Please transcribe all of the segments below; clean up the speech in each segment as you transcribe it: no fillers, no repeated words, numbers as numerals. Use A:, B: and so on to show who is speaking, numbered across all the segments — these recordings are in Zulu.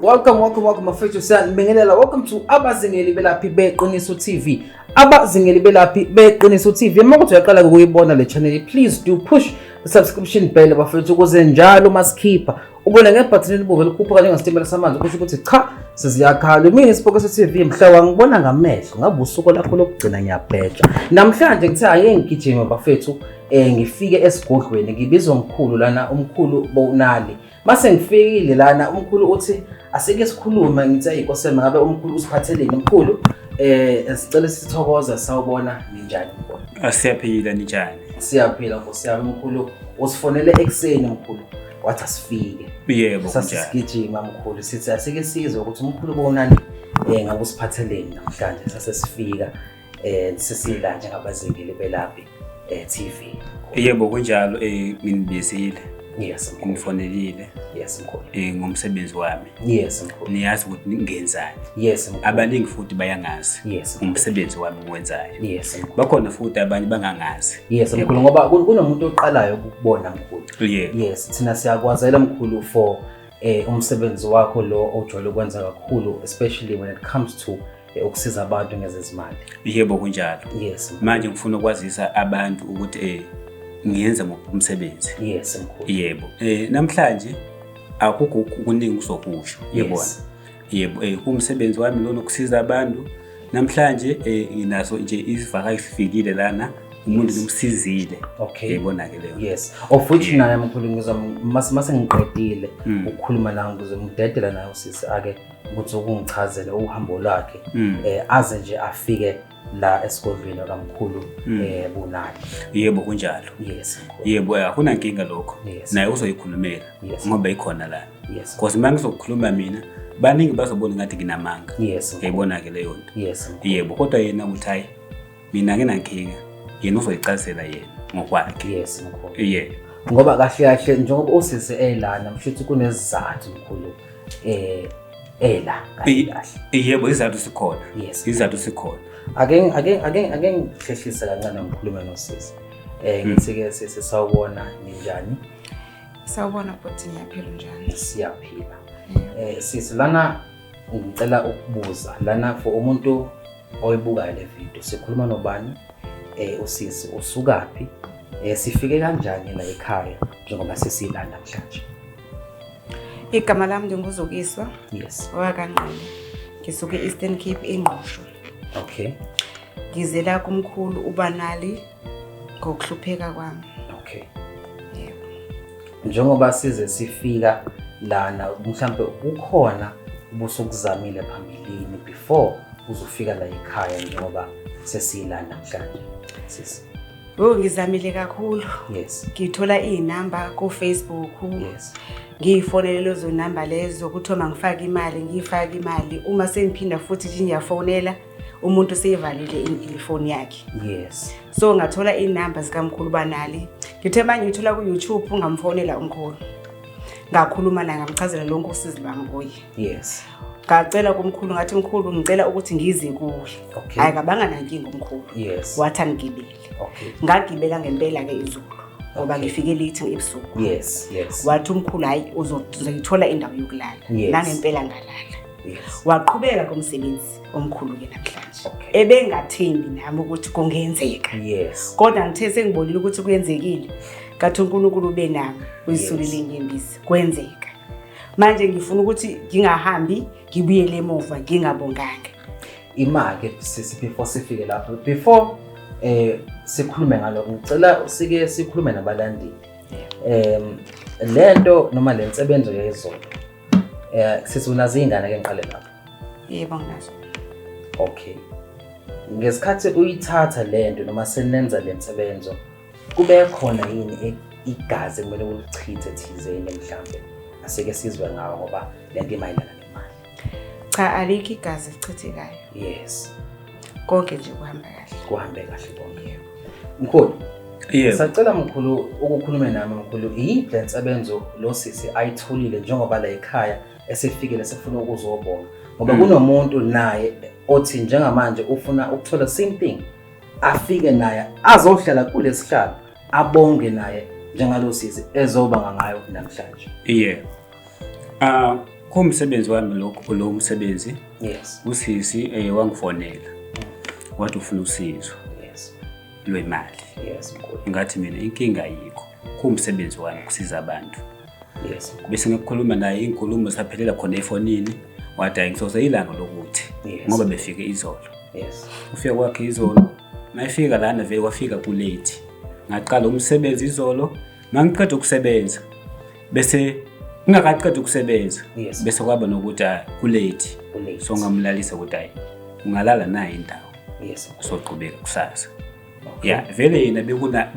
A: Welcome mafethu siyanibingelela. Welcome to abazingeli belaphi beqiniso TV. Abazingeli belaphi beqiniso TV. Makuthi uyaqala ukuyibona le channel, please do push the subscription bell bafethu ukuze njalo masikhipha ubone ngebutton elibomvu elikhuphuka njengestimela samanzi kusho ukuthi cha siziyakhala. Mina isipoke seTV mhla ngibona ngamehlo ngabe usuku lakho lokugcina ngiyabheja. Namhlanje ngithe ake ngigijime bafethu ngifike esigodlweni ngibizwa umkhulu lana umkhulu Bonali. Mase ngifikile lana umkhulu uthi asike sikhuluma ngithi ayikoseme ngabe umkhulu usiphatheleni umkhulu sicela sithokoza sawubona ninjani mkhulu.
B: Asiyaphila ninjani?
A: Siyaphila Nkosi yami mkhulu usifonele ekseni mkhulu wathi asifike.
B: Yebo
A: sasigijima mkhulu sithi asike sizwe ukuthi umkhulu Bonali ngabe usiphatheleni namhlanje sasesifika sesila njengabazingeli belaphi TV.
B: Yebo kunjalo nginibizile.
A: Yes mkhulu.
B: Ngifonelile.
A: Yes mkhulu.
B: Ngomsebenzi wami.
A: Yes mkhulu.
B: Niyazi ukuthi ngenzani.
A: Yes mkhulu.
B: Abaningi futhi bayangazi.
A: Yes
B: umsebenzi wami ngwenzayo.
A: Yes mkhulu.
B: Bakhona futhi abanye bangangazi.
A: Yes mkhulu ngoba kunomuntu oqalayo ukubona mkhulu. Yes thina siyakwazela mkhulu for umsebenzi wakho lo ojwayele ukwenza kakhulu especially when it comes to ukusiza abantu ngezezimali.
B: Yebo kunjalo.
A: Yes.
B: Manje ngifuna ukwazisa abantu ukuthi ngiyenza umsebenzi.
A: Yes mkhulu.
B: Yebo. Namhlanje akukho kuningi uzokusho. Yebona. Yebo umsebenzi wami lo nokusiza abantu. Namhlanje nginaso nje isivakashi sifikile lana umuntu ngimsizile.
A: Okay.
B: Yebona ke leyo.
A: Yes. Of which naye mkhulu mase ngiqedile ukukhuluma nawe ukuze ngidedela nayo sisi ake ukuthi ukungichazela uhambo lwakhe aze nje afike la esigodlweni kaMkhulu Bonali.
B: Yebo kunjalo.
A: Yes mkhulu.
B: Yebo akuna inkinga lokho. Naye uzoyikhulumela ngoba ikhona la.
A: Yes.
B: Because manje ngizokukhuluma mina baningi bazobona ngathi nginamanga.
A: Yes.
B: Yebona ke leyo nto.
A: Yes mkhulu.
B: Yebo kodwa yena uthi hayi mina nginankinga yena uzoyichazela yena ngokwakhe.
A: Yes mkhulu.
B: Yebo.
A: Ngoba kahle njengoba usisi elana mshuthi kunesizathu mkhulu la kahle.
B: Yebo izathu sikhona.
A: Yes.
B: Izathu sikhona.
A: Ake ngihlehlisa kancane ngikhuluma nosisi. Ngithi ke sisawubona ninjani?
C: Sawubona bhuti ngiyaphila njani?
A: Siyaphila. Sisi lana ngicela ukubuza lana for umuntu oyibuka le video sikhuluma nobani? Usisi usukaphi? Sifike kanjani la ekhaya njengoba sesilanda namhlanje?
C: Igama lami nginguzukiswa.
A: Yes.
C: Wakanqele. Ngisuke Eastern Cape eNgqosho.
A: Okay.
C: Ngizela kumkhulu uBonali ngokuhlupheka kwami.
A: Okay.
C: Yebo.
A: Njengoba size sifika lana mhlambe ukhona ubusukuzamile phambilini before uzofika la ekhaya njengoba sesilanda namhlanje. Sisi.
C: Ngizamile kakhulu.
A: Yes.
C: Ngithola inamba ku Facebook.
A: Yes.
C: Ngiyifonele lezo number lezo ukuthi uma ngifaka imali ngifaka imali uma sengiphinda futhi nje ngiyafonela umuntu seyivalile ifoni yakhe.
A: Yes.
C: So ngathola inamba zikaMkhulu Bonali. Ngithe manje ngithola ku YouTube ngamfonela umkhulu. Ngakhuluma naye ngamchazela lonke usizi lwami kuye.
A: Yes.
C: Ngacela kumkhulu ngathi mkhulu ngicela ukuthi ngize kuwe.
A: Okay.
C: Hayi kabanga nankinga umkhulu.
A: Yes.
C: Wathi angibele.
A: Okay.
C: Ngagibela ngempela ke izulu. Ngoba ngifike late ebusuku.
A: Yes.
C: Wathi umkhulu hayi uzoyithola indawo yokulala. La ngempela ngalala.
A: Yes.
C: Waqhubeka komsebenzi omkhulu ke namhlanje.
A: Okay.
C: Ebengathembi nami ukuthi kungenzeka.
A: Yes.
C: Kodwa ngithe sengibonile ukuthi kuyenzekile. Kathi uNkulunkulu benami uyisulile inyembisi kwenzeka. Manje ngifuna ukuthi ngingahambi ngibuyele emuva ngingabonganga.
A: Imake sisi before sifike lapho before sikhulume ngalokho ngicela usike sikhulume nabalandeli. Lento noma lensebenzo yezolo sisi unazi ingane ke ngiqale lapho.
C: Yebo nginazo.
A: Okay. Ngesikhathi uyithatha lento noma senenza lensebenzo kube khona yini igazi kumele ulichithe thizeni mhlambe asike sizwe ngawo ngoba lento imayilana nemali.
C: Cha alikho igazi lichithekayo.
A: Yes.
C: Konke nje kuhamba kahle.
A: Kuhambe kahle konke. Mkhulu.
B: Yebo.
A: Sacela mkhulu ukukhuluma nami mkhulu ilensebenzo lo sisi ayitholile njengoba la ekhaya esefikile sefuna ukuzobonga ngoba kunomuntu naye othi njengamanje ufuna ukuthola same thing afike naye azohlala kulesihlalo abonge naye njengalosisi ezoba ngayo namhlanje.
B: Yeah. kumsebenzi wami lo msebenzi.
A: Yes.
B: Usisi wangifonela. Wathi ufuna usizo.
A: Yes.
B: Lwemali.
A: Yes, mkhulu.
B: Ngathi mina inkinga ayikho. Kumsebenzi wami ukusiza abantu.
A: Yes.
B: Bese ngikhuluma naye inkulumo saphelela khona efonini. Wathi ngizoze ilanga lokuthi ngoba befike izolo.
A: Yes.
B: Ufika kwakhe izolo. Mayifika lana vele wafika kulate. Ngaqala umsebenzi izolo, mangiqeda ukusebenza. Bese ngingaqeda ukusebenza. Bese kwaba nokuthi kulate. So ngamlalisa ukuthi ungalala naye indawo.
A: Yes.
B: Soqhubeka kusasa. Yeah, vele yena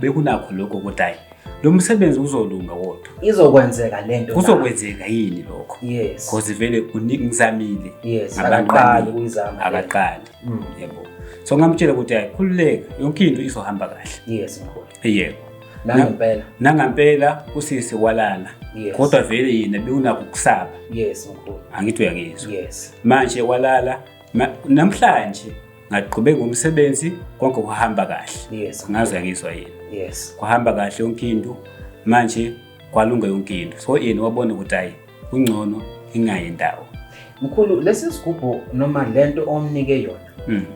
B: bekunakho lokho ukuthi lo msebenzi uzolunga wodwa.
A: Izokwenzeka lento.
B: Kuzokwenzeka yini lokho?
A: Yes.
B: Because vele ngizamile.
A: Yes. Akaqali ukuzama.
B: Akaqali. Yebo. So ngamtshela ukuthi khululeka yonke into izohamba kahle.
A: Yes, mkhulu.
B: Yebo.
A: Nangempela
B: usisi walala. Kodwa vele yena bekunakho ukusaba.
A: Yes, mkhulu.
B: Angithi uyangizwa.
A: Yes.
B: Manje walala namhlanje ngaqhubeka ngomsebenzi konke kuhamba kahle.
A: Yes.
B: Ngaze ngizwa yena.
A: Yes.
B: Kuhamba kahle yonke into. Manje kwalunga yonke into. So yena wabona ukuthi ungcono ingayi indawo.
A: Mkhulu, lesi sigubhu noma lento omnike yona.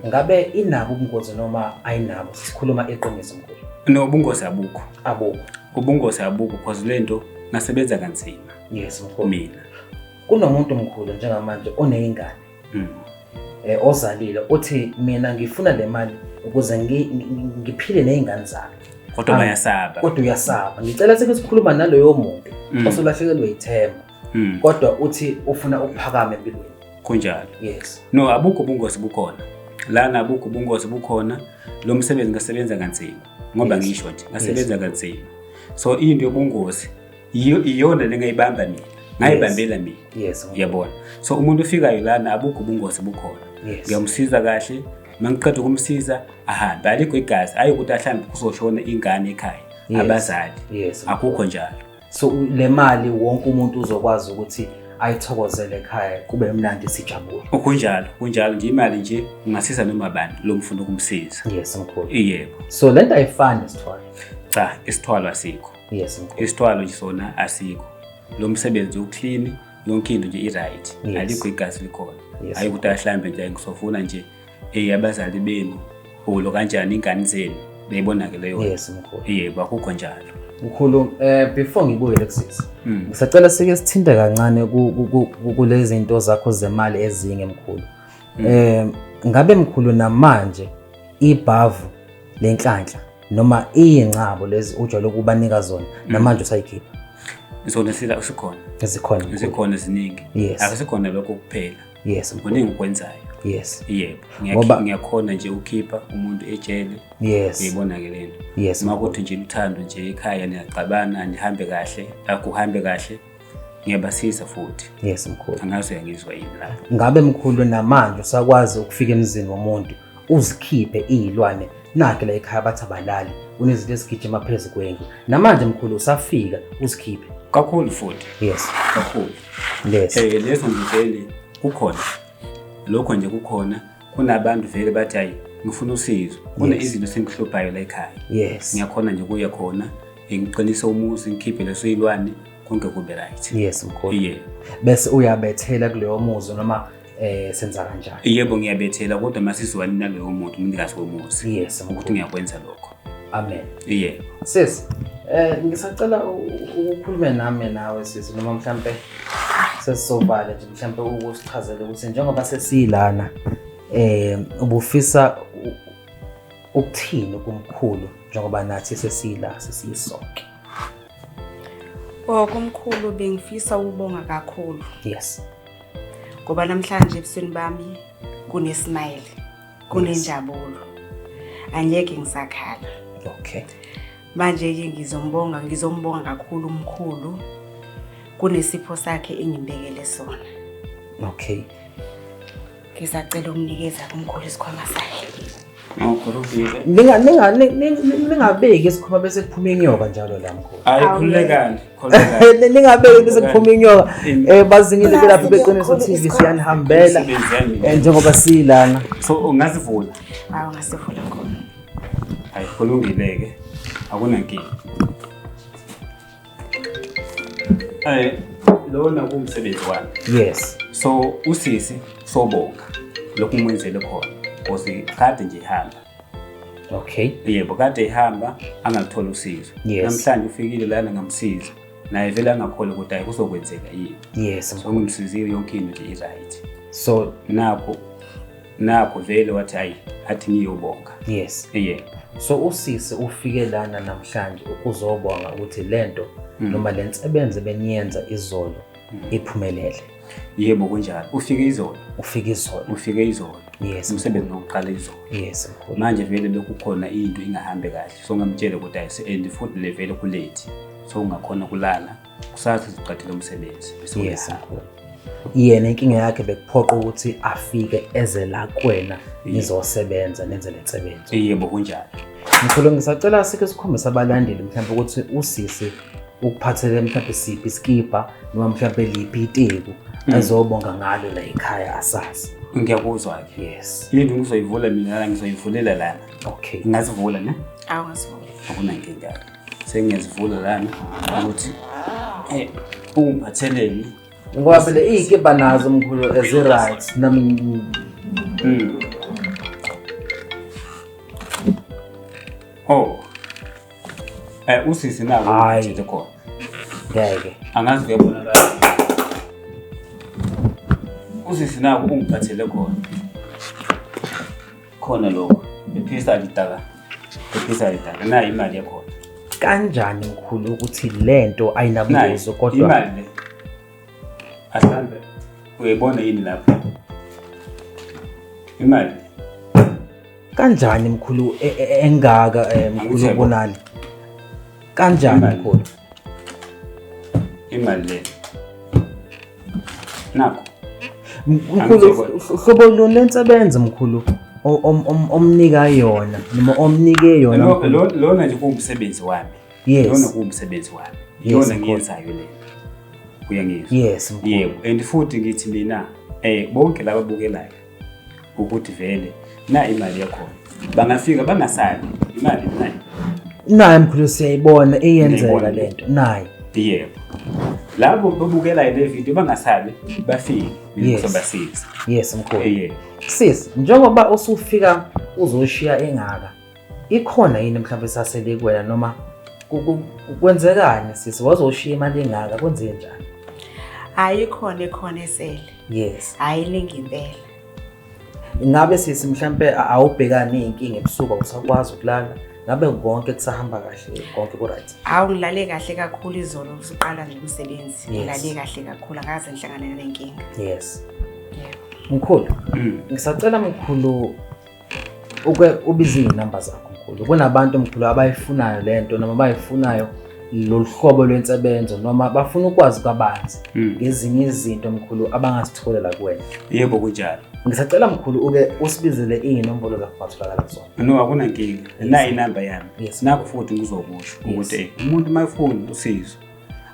A: Ngabe inabo ubungozi noma ayinabo? Sikhuluma eqiniso mkhulu.
B: No, ubungozi abukho.
A: Abukho.
B: Ubungozi abukho because lento nasebenza kanzima.
A: Yes, mkhulu.
B: Mina.
A: Kunomuntu mkhulu njengamanje oneyingane. Ozalile uthi mina ngifuna le mali ukuze ngiphile nezingane zami.
B: Kodwa bayasaba.
A: Kodwa uyasaba. Ngicela sekusikhuluma naloyo muntu osolahlekelwe ithemba. Kodwa uthi ufuna ukuphakama empilweni.
B: Kunjalo.
A: Yes.
B: No, abukho ubungozi bukhona. Lana abukho ubungozi bukhona. Lo msebenzi ngasebenza kanzima. Ngoba ngisho nje ngasebenza kanzima. So into yobungozi iyona lengayibamba mina. Ngayibambela mina.
A: Yes.
B: Yabona. So umuntu ufikayo lana abukho ubungozi bukhona. Ngiyamsiza kahle. Mangiqeda ukumsiza ahamba alikho igazi ayikuthi ahlambe kuzoshona ingane ekhaya abazali. Akukho njalo.
A: So le mali wonke umuntu uzokwazi ukuthi ayithokozele ekhaya kube mnandi sijabule.
B: Kunjalo nje imali nje ungasiza noma bani lo mfundo kumsiza.
A: Yes, mkhulu.
B: Yebo.
A: So lento ayifani isithwalo.
B: Cha, isithwalo asikho.
A: Yes, mkhulu.
B: Isithwalo nje sona asikho. Lo msebenzi uclean yonke into nje i-right. Alikho igazi likhona. Ayikuthi ahlambe nje ngisofuna nje abazali benu ulo kanjani ingane zenu beyibonake leyo.
A: Yes, mkhulu.
B: Yebo, akukho njalo.
A: Mkhulu, before ngibuyele kusisi. Ngisacela sike sithinte kancane kulezi zinto zakho zemali ezinge mkhulu. Ngabe mkhulu namanje ibhavu lenhlanhla noma iyincabo lezi ujwayele ukubanika zona namanje usayikhipha?
B: Zona sila usikhona. Zikhona eziningi. Akusikhona lokho kuphela.
A: Yes, mkhulu.
B: Kuningi ukwenzayo.
A: Yes.
B: Yebo. Ngiyakhona nje ukhipha umuntu ejele.
A: Yes.
B: Uyibona ke lento.
A: Yes.
B: Makuthi nje uthando nje ekhaya niyaxabana nihambe kahle, akuhambe kahle. Ngiyabasiza futhi.
A: Yes, mkhulu.
B: Angazi uyangizwa yini lapho.
A: Ngabe mkhulu namanje usakwazi ukufika emzini womuntu uzikhiphe izilwane nakhe la ekhaya bathi abalali unezinto ezigijima phezulu kwendlu. Namanje mkhulu usafika uzikhiphe.
B: Kakhulu futhi.
A: Yes.
B: Kakhulu.
A: Yes.
B: Lezo ngivele kukhona. Lokho nje kukhona kunabantu vele bathi ngifuna usizo. Kuna izinto sengihluphayo la ekhaya.
A: Yes.
B: Ngiyakhona nje kuya khona ngiqinise umuzi ngikhiphe leso ilwane konke kube right.
A: Yes, mkhulu.
B: Yebo.
A: Bese uyabethela kuleyo muzi noma senza kanjani?
B: Yebo, ngiyabethela kodwa masizwani naloyo muntu umnikazi womuzi.
A: Yes,
B: ukuthi ngiyakwenza lokho.
A: Amen.
B: Yebo.
A: Sis, ngisacela ukukhuluma nami nawe sisi noma mhlambe sesizovala nje mhlambe ukusichazela ukuthi njengoba sesilana ubufisa ukuthini kumkhulu njengoba nathi sesila sesiyisonke.
C: Kumkhulu bengifisa ukubonga kakhulu.
A: Yes.
C: Ngoba namhlanje ebusweni bami kunesmile, kunenjabulo. Angeke ngisakhala.
A: Okay.
C: Manje ke ngizombonga kakhulu umkhulu kunesipho sakhe engimbekele sona.
A: Okay.
C: Ngisacela umnikeza kumkhulu isikhwama sakhe.
B: Ngikholofile.
A: Ningabeki isikhwama bese kuphuma inyoka njalo la mkhulu.
B: Khulekani.
A: Ningabeki bese kuphuma inyoka. Bazingile lapha beqiniso TV siyanihambela njengoba silana.
B: So ungazivula?
C: Hawu ngasivula khona.
B: Hayi kulungile ke. Akunankinga. lona kumsebenzi wami.
A: Yes.
B: So usisi sobonga lokhu umwenzele khona because kade nje ihamba.
A: Okay.
B: Yebo kade ihamba angaluthola usizo.
A: Yes.
B: Namhlanje ufikile lana ngamsiza. Naye vele angakholwa ukuthi hayi kuzokwenzeka yini.
A: Yes.
B: So ngimsizile yonke into nje right.
A: So
B: nakho vele wathi hayi athi ngiyobonga.
A: yes.
B: Yebo.
A: So usisi ufike lana namhlanje ukuzobonga ukuthi lento noma lensebenzo beniyenza izolo iphumelele.
B: Yebo kunjalo. Ufike izolo.
A: Yes.
B: Umsebenzi wokuqala izolo.
A: Yes.
B: Manje vele lokhu khona into ingahambe kahle. So ngamtshela ukuthi and futhi le vele kulate. So ungakhona kulala. Kusasa siqathele umsebenzi. Bese
A: yes. Yena inkinga yakhe bekuphoqa ukuthi afike eze la kwena nizosebenza nenze lensebenzo.
B: Yebo kunjalo.
A: Mkhulu ngisacela sike sikhombisa abalandeli mhlawumbe ukuthi usisi ukuphathele mhlawumbe siphi iskipa noma mhlawumbe liphi iteku azobonga ngalo la ekhaya asazi.
B: Ngiyakuzwa ke.
A: Yes.
B: Yini ngizoyivula mina la ngizoyivulela lana.
A: Okay.
B: Ngazivula ne?
C: Awungasivula.
B: Akunankinga. Sengiyazivula lana ukuthi ungiphatheleni.
A: Ngoba phela izikipa nazo mkhulu ezi right nami
B: Oh. Usisi nawo ngithe khona.
A: ngeke.
B: Angazi kuyabonakala. Usisi nawo ungiphathele khona. Khona lokho. Ephisa litaka. Nayi imali yakho.
A: Kanjani mkhulu ukuthi lento ayinabuzo kodwa
B: imali le. Asambe. Uyibona yini lapha? Imali.
A: kanjani mkhulu engaka mkhulu ubonali? Kanjani mkhulu?
B: Imali le. Nakho.
A: Mkhulu hlobo lonensebenza mkhulu omnika yona noma omnike yona.
B: Lona nje kumsebenzi wami.
A: Yes.
B: Lona kumsebenzi wami. Yona ngiyenzayo le. Uyangizwa?
A: Yes mkhulu.
B: Yebo, and futhi ngithi mina bonke laba bukelayo ukuthi vele na imali yakho. Bangafika bangasabi imali nayo.
A: Nayi mkhulu siyayibona eyenzeka lento. Nayi.
B: Yebo. Labo babukela le video bangasabi bafike ngizobasiza.
A: Yes mkhulu.
B: Yebo.
A: Sis, njengoba usufika uzoshiya engaka, ikhona yini mhlawumbe sasele kuwena noma kwenzekani sis wazoshiya imali engaka kwenze njani?
C: Ayikhona esele.
A: Yes.
C: Ayilingi impela.
A: Ngabe sisi mhlawumbe awubhekani nenkinga ebusuku usakwazi ukulala? Ngabe konke kusahamba kahle konke ku right?
C: Awungilale kahle kakhulu izolo usiqala nje umsebenzi.
A: Yes.
C: Ngilale kahle kakhulu angaze ngihlangane nenkinga.
A: Yes.
C: Yebo.
A: Mkhulu, ngisacela mkhulu ubize inamba zakho mkhulu. Kunabantu mkhulu abayifunayo lento noma bayifunayo loluhlobo lwensebenzo noma bafuna ukwazi kabanzi ngezinye izinto mkhulu abangazitholela kuwena.
B: Yebo kunjalo.
A: Ngisacela mkhulu usibizele inombolo zakho batholakala kuzona.
B: No akunankinga. Nayi inamba yami.
A: Yes.
B: Nakho futhi ngizokusho ukuthi umuntu mayifuni usizo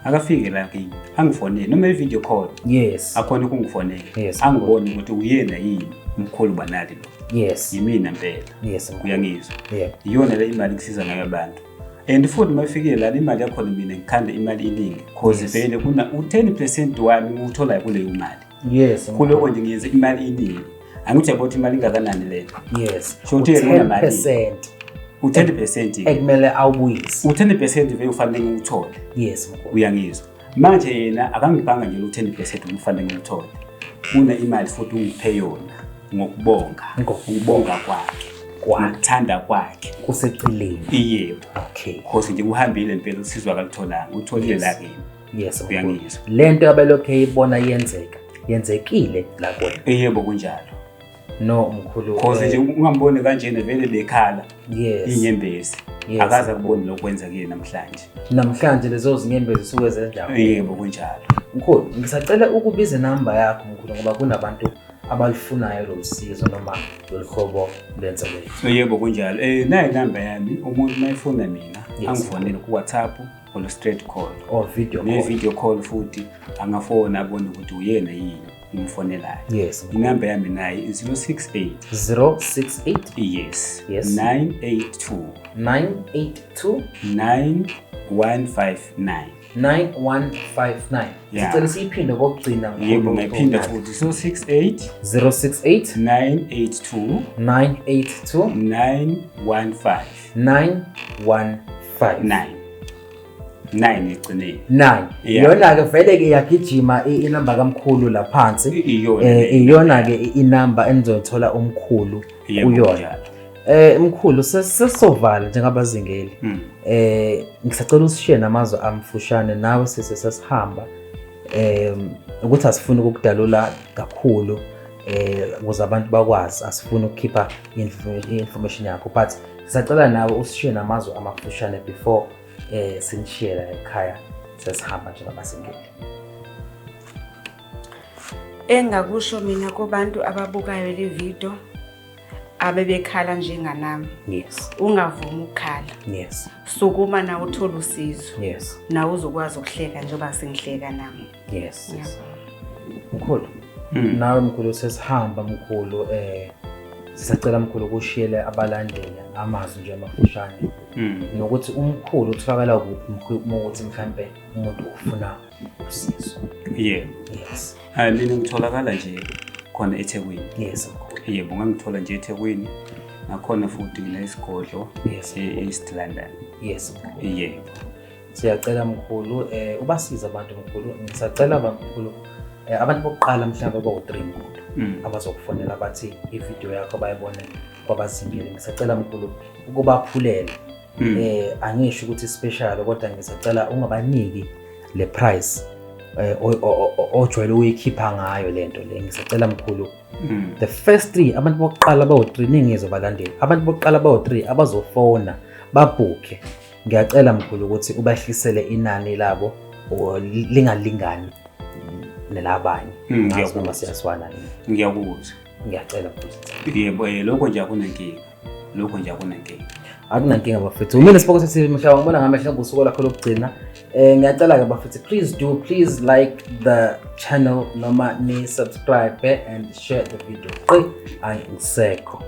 B: akafike la kimi angifonele noma i-video call.
A: Yes.
B: Akhona ukungifonela.
A: Yes.
B: Angibone ukuthi uyena yini umkhulu banali lo.
A: Yes.
B: Yimina impela.
A: Yes.
B: Uyangizwa?
A: Yebo.
B: Iyona le imali kusiza ngayo abantu. And futhi mayifike la imali yakho mina ngikhanda imali eningi because vele kuna u10% wami nguthola kuleyo imali.
A: Yes.
B: Kuloko nje ngiyenza imali eningi. Angithi yabona imali ingakanani le.
A: Yes.
B: Shothi yena mali.
A: 10%.
B: U10%
A: ekumele awubuyise.
B: U10% vele ufanele ngikuthole.
A: Yes mkhulu.
B: Uyangizwa. Manje yena akangibhanga nje u10% ufanele ngikuthole. Una imali futhi ungiphe yona ngokubonga. Ngokubonga kwakhe. Kwathanda kwakhe
A: Kuseceleni.
B: Yebo.
A: Okay.
B: Because nje uhambile impela usizwa akalitholanga. Utholile la kimi.
A: Yes.
B: Uyangizwa.
A: Lento abelokhe ibona yenzekile la kuwena.
B: Yebo kunjalo.
A: No mkhulu.
B: Because nje ungamboni kanjena vele bekhala.
A: Yes.
B: Inyembezi. Akaza kubona lokwenza kuyena namhlanje.
A: Namhlanje lezo zinyembezi suke zendawo.
B: Yebo kunjalo.
A: Mkhulu, ngisacela ukubiza inamba yakho mkhulu ngoba kunabantu abalifunayo lolusizo noma loluhlobo lensebenzo.
B: Yebo kunjalo. Nayi inamba yami umuntu mayifuna mina angifonele ku WhatsApp or straight call
A: or video call.
B: Ne video call futhi angafona abone ukuthi uyena yini umfonelayo.
A: Yes.
B: Inamba yami nayi 068
A: Yes.
B: 982
A: 982
B: 9159.
A: 9159.
B: Yeah.
A: Sicela siyiphinde kokugcina.
B: Yebo, ngayiphinda futhi 068
A: 068
B: 982
A: 982
B: 915
A: 915
B: 9 igcineni.
A: 9.
B: Yeah.
A: Iyona ke vele ke yagijima inamba kamkhulu la phansi. Iyona ke inamba enizothola umkhulu kuyona. Mkhulu sesizovala njengabazingeli. Ngisacela usishiye namazwi amfushane nawe sesihamba ukuthi asifuni ukukudalula kakhulu ukuze abantu bakwazi, asifuni ukukhipha information yakho, but sisacela nawe usishiye namazwi amafushane before sinishiye la ekhaya sesihamba njengabazingeli.
C: Engakusho mina kubantu ababukayo le video abebekhala njenganami.
A: Yes.
C: Ungavumi ukukhala.
A: Yes.
C: Sukuma na uthola usizo.
A: Yes.
C: Na uzokwazi ukuhleka njengoba sengihleka nami.
A: Yes. Mkhulu. Nawe mkhulu sesihamba mkhulu sisacela mkhulu ukushiyele abalandeli amazwi nje amafushane. Nokuthi umkhulu utholakala kuphi ukuthi mhlambe umuntu ufuna usizo.
B: Yebo.
A: Yes.
B: Mina ngitholakala nje khona eThekwini.
A: Yes mkhulu.
B: Yebo, ngangithola nje eThekwini. Nakhona futhi nginesigodlo e-East London.
A: Yes mkhulu.
B: Yebo.
A: Siyacela mkhulu ubasiza abantu mkhulu. Ngisacela mkhulu abantu bokuqala mhlawumbe bawu3 mkhulu abazokufonela bathi ivideo yakho bayibone kwabazingeli. Ngisacela mkhulu ukubaphulela. Angisho ukuthi special kodwa ngisacela ungabaniki le price ojwayele uyikhipha ngayo lento le. Ngisacela mkhulu the first 3 abantu bokuqala bawu3 ningizobalandela. Abantu bokuqala bawu3 abazofona babhuke. Ngiyacela mkhulu ukuthi ubahlisele inani labo lingalingani nelabanye. Ngiyakuzwa siyaswana nini.
B: Ngiyakuzwa.
A: Ngiyacela futhi.
B: Yebo, lokho nje akunankinga. Lokho nje akunankinga.
A: Akunankinga bafethu. Mina siboko sethi mhlawumbe ngibona ngamehla ngosuku lakho lokugcina. Ngiyacela ke bafethu, please like the channel noma ni subscribe and share the video. Ayingisekho.